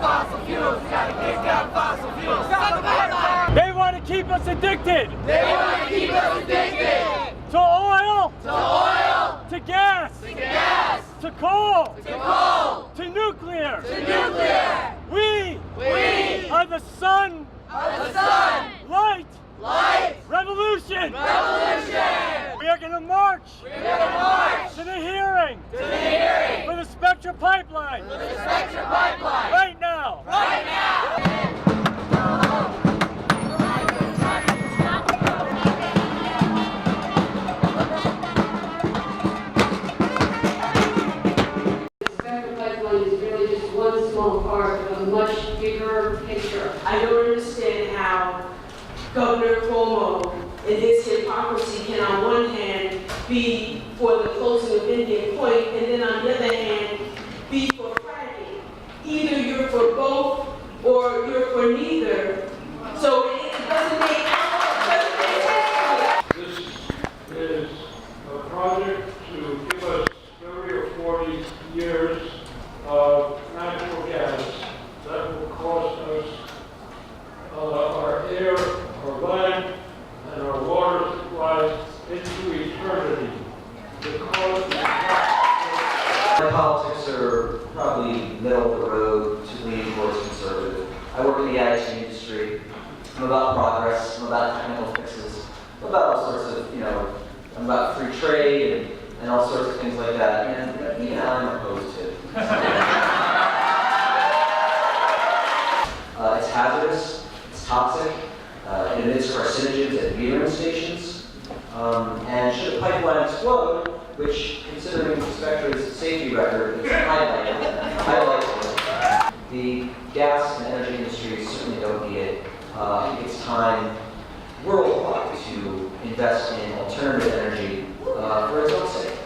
fossil fuels. We gotta kick out fossil fuels. Stop the pipeline. They want to keep us addicted. They want to keep us addicted. To oil. To oil. To gas. To gas. To coal. To coal. To nuclear. To nuclear. We are the sun. Light. Revolution. We are going to march. To the hearing. For the Spectra pipeline. Right now. One small part of a much bigger picture. I don't understand how Governor Cuomo and his hypocrisy can on one hand be for the closing of Indian Point and then on the other hand be for fracking. Either you're for both or you're for neither. So it doesn't make sense. This is a project to give us 30 or 40 years of natural gas that will cost us our air, our land, and our water supply into eternity. My politics are probably middle of the road to leaning towards conservative. I work in the IT industry. I'm about progress. I'm about technical fixes. I'm about all sorts of, I'm about free trade and all sorts of things like that. And even I'm opposed to it. It's hazardous, it's toxic, it emits carcinogens at metering stations, and should a pipeline explode, which, considering Spectra's safety record, is highlighted, the gas and energy industries certainly don't need it. I think it's time worldwide to invest in alternative energy for its own sake.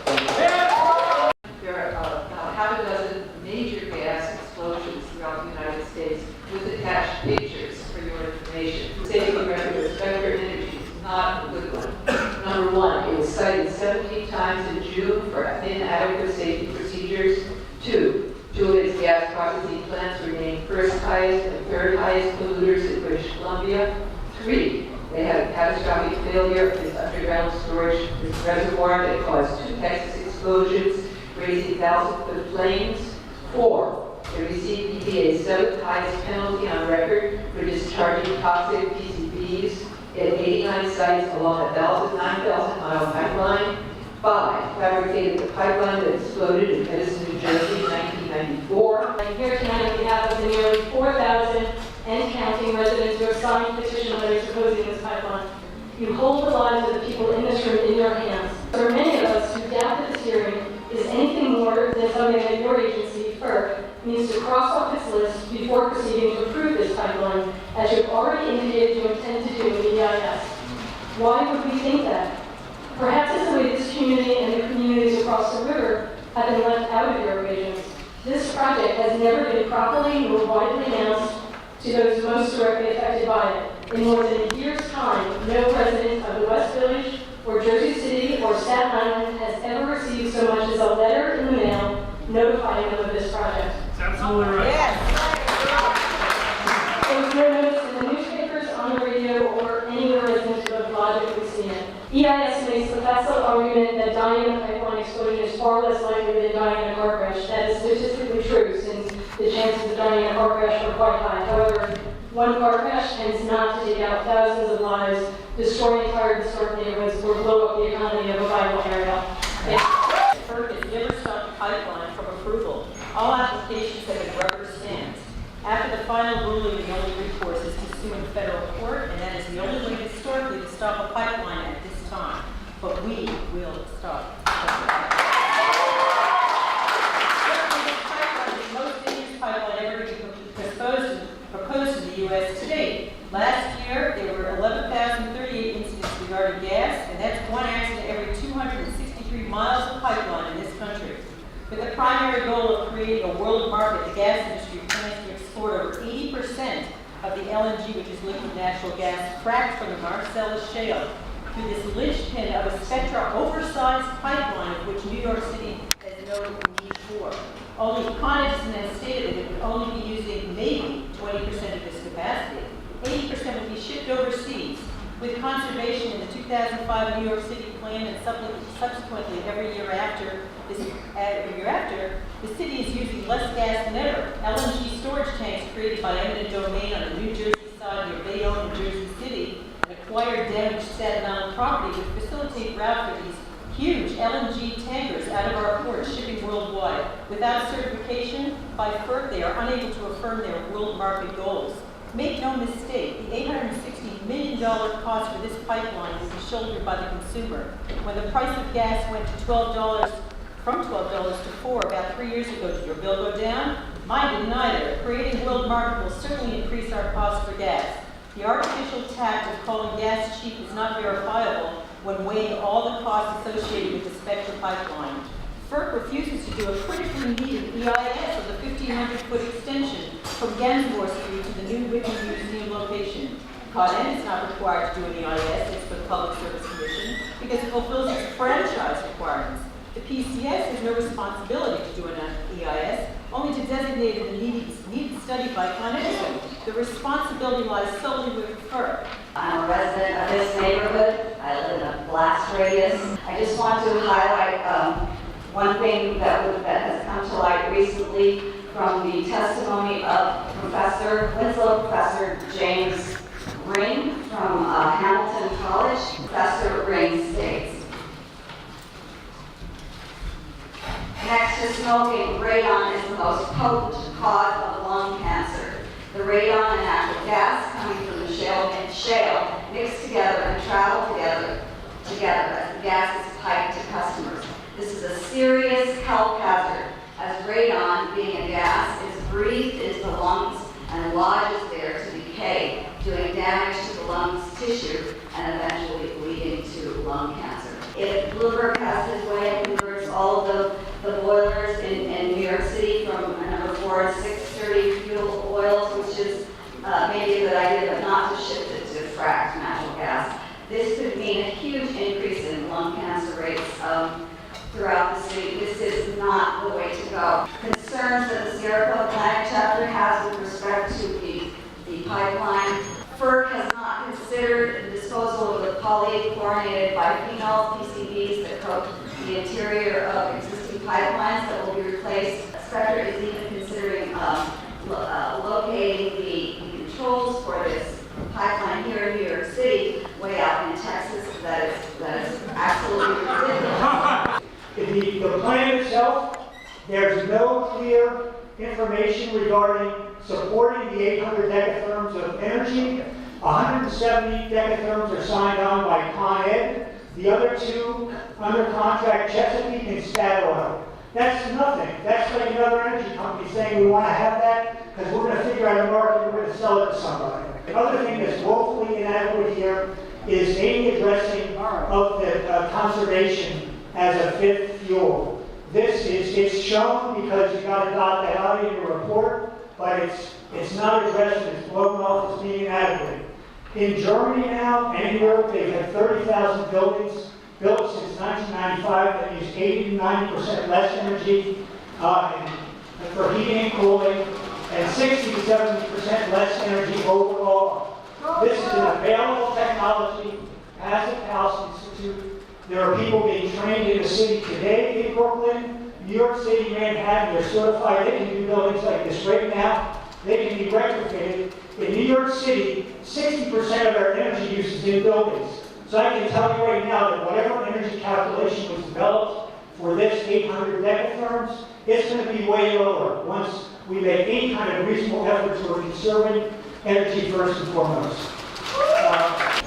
There are about half a dozen major gas explosions throughout the United States with attached pictures for your information. Safety record of Spectra Energy is not a good one. Number one, it was cited 17 times in June for inadequate safety procedures. 2, 2 of its gas processing plants remain first highest and third highest polluters in British Columbia. 3, they had a catastrophic failure of its underground storage reservoir that caused 2 Texas explosions, raising 1,000-foot flames. 4, they received EPA's 7th highest penalty on record for discharging toxic PCBs at 89 sites along a 9,000-mile pipeline. 5, fabricated the pipeline that exploded in Edison, New Jersey in 1994. I'm here tonight on behalf of the nearly 4,000 and counting residents who have signed petition letters opposing this pipeline. You hold the lives of the people in this room in your hands. For many of us who doubt that this hearing is anything more than something that your agency, FERC, needs to cross off its list before proceeding to approve this pipeline, as you've already indicated you intend to do in the EIS. Why would we think that? Perhaps it's the way this community and the communities across the river have been left out of your equations. This project has never been properly nor widely announced to those most directly affected by it. In more than a year's time, no resident of the West Village or Jersey City or Staten Island has ever received so much as a letter in the mail notifying them of this project. That's absolutely right. Yes. There was no notice in the newspapers, on the radio, or anywhere residents would have logically seen it. EIS makes the facile argument that dying in a pipeline explosion is far less likely than dying in a car crash. That is statistically true, since the chances of dying in a car crash are quite high. However, one car crash tends not to take out thousands of lives, destroy entire historic neighborhoods, or blow up the economy of a vital area. FERC has never stopped the pipeline from approval. All applications have been rubber stamped. After the final ruling, the only recourse is to sue in federal court, and that is the only way historically to stop a pipeline at this time. But we will stop. This pipeline is the most dangerous pipeline ever to be proposed in the U.S. to date. Last year, there were 11,038 incidents regarding gas, and that's one accident every 263 miles of pipeline in this country. With the primary goal of creating a world market, the gas industry plans to export over 80% of the LNG, which is liquid natural gas, fracked from the Marcellus Shale, through this linchpin of a Spectra oversized pipeline, of which New York City has no need for. Only Con Edison has stated that it would only be using major With conservation in the 2005 New York City plan and subsequently every year after, the city is using less gas than ever. LNG storage tanks created by eminent domain on the New Jersey side near Bayonne in Jersey City and acquired damaged Staten Island property would facilitate route for these huge LNG tankers out of our ports shipping worldwide. Without certification by FERC, they are unable to affirm their world market goals. Make no mistake, the $860 million cost for this pipeline will be shouldered by the consumer. When the price of gas went to $12, from $12 to $4 about 3 years ago, did your bill go down? Mine didn't either. Creating a world market will certainly increase our cost for gas. The artificial tact of calling gas cheap is not verifiable when weighing all the costs associated with the Spectra pipeline. FERC refuses to do a critically needed EIS of the 1,500-foot extension from Gansevoort Street to the new Whitney Museum location. Con Ed is not required to do an EIS, it's for the Public Service Commission, because it fulfills its franchise requirements. The PCS has no responsibility to do an EIS, only to designate a needed study by Con Ed. The responsibility lies solely with FERC. I'm a resident of this neighborhood. I live in a blast radius. I just want to highlight one thing that has come to light recently from the testimony of Winslow Professor James Ring from Hamilton College. Professor Ring states, next to smoking, radon is the most potent cause of lung cancer. The radon and natural gas coming from the shale mix together and travel together as the gas is piped to customers. This is a serious health hazard, as radon, being a gas, is breathed into the lungs and lodges there to decay, doing damage to the lungs tissue and eventually leading to lung cancer. If Bloomberg has his way and converts all of the boilers in New York City from number 4 to 630 fuel oils, which is maybe a good idea, but not to shift it to fracked natural gas, this could mean a huge increase in lung cancer rates throughout the city. This is not the way to go. Concerns that the Sierra Club Atlantic chapter has with respect to the pipeline. FERC has not considered the disposal of the polychlorinated biphenyl PCBs that coat the interior of existing pipelines that will be replaced. Spectra is even considering locating the controls for this pipeline here in New York City, way out in Texas. That is absolutely ridiculous. The plan itself, there's no clear information regarding supporting the 800 decatherms of energy. 170 decatherms are signed on by Con Ed. The other two under contract, Chesapeake and Statoil. That's nothing. That's like another energy company saying we want to have that because we're going to figure out a market and we're going to sell it to somebody. The other thing that's woefully inadequate here is any addressing of the conservation as a fifth fuel. It's shown because you got to dot that out in your report, but it's not addressed and it's blown off as being inadequate. In Germany now and Europe, they've had 30,000 buildings built since 1995 that use 80 to 90% less energy for heating and cooling, and 60 to 70% less energy overall. This is an available technology, as the House Institute. There are people being trained in the city today in Brooklyn, New York City, Manhattan. They're certified. They can do buildings like this right now. They can be retrofitted. In New York City, 60% of our energy use is in buildings. So I can tell you right now that whatever energy calculation was developed for this 800 decatherms, it's going to be way lower once we make any kind of reasonable effort toward conserving energy first and foremost.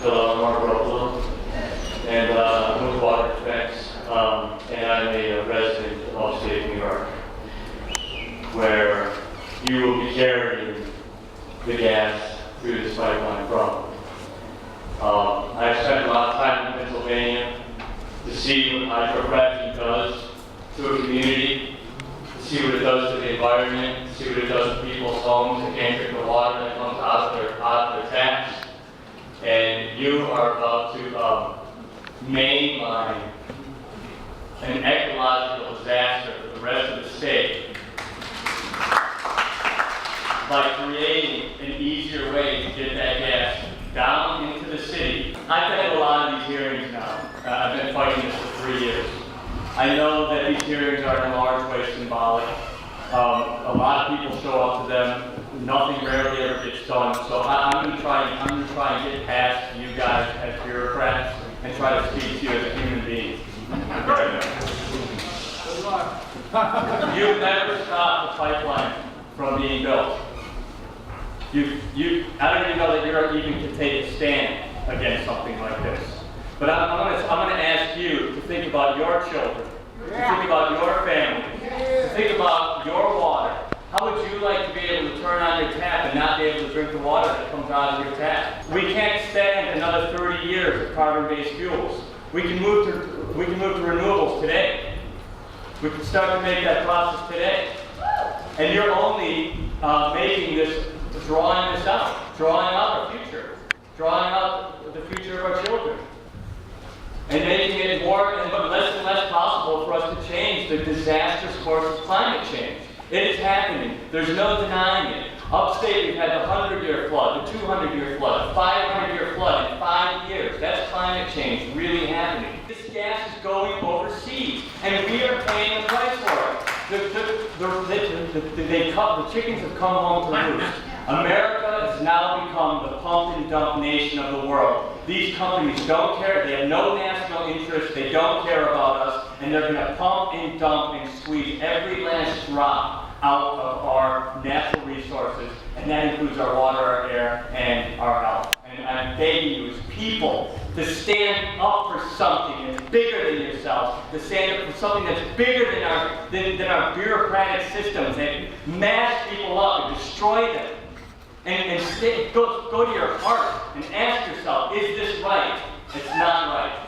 Hello, I'm Mark Ruffalo, and I'm with Water Defense, and I'm a resident of upstate New York, where you will be carrying the gas through this pipeline from. I've spent a lot of time in Pennsylvania to see what hydrofracking does to a community, to see what it does to the environment, to see what it does to people's homes that can't drink the water that comes out of their taps. And you are about to mainline an ecological disaster for the rest of the state by creating an easier way to get that gas down into the city. I've been at a lot of these hearings now. I've been fighting this for 3 years. I know that these hearings are in a large way symbolic. A lot of people show up to them. Nothing rarely ever gets done. So I'm going to try and get past you guys as bureaucrats and try to speak to you as a human being. You've never stopped the pipeline from being built. I don't even know that you're even to take a stand against something like this. But I'm going to ask you to think about your children, to think about your family, to think about your water. How would you like to be able to turn on your tap and not be able to drink the water that comes out of your tap? We can't stand another 30 years of carbon-based fuels. We can move to renewables today. We can start to make that process today. And you're only making this, drawing this out, drawing out our future, drawing out the future of our children, and making it more and less and less possible for us to change the disastrous course of climate change. It is happening. There's no denying it. Upstate, we've had the 100-year flood, the 200-year flood, the 500-year flood in 5 years. That's climate change really happening. This gas is going overseas, and we are paying the price for it. The chickens have come home to roost. America has now become the pump and dump nation of the world. These companies don't care, they have no national interest, they don't care about us, and they're going to pump and dump and squeeze every last drop out of our natural resources, and that includes our water, our air, and our health. And I'm begging you as people to stand up for something that's bigger than yourselves, to stand up for something that's bigger than our bureaucratic systems that mash people up and destroy them. And go to your heart and ask yourself, is this right? It's not right.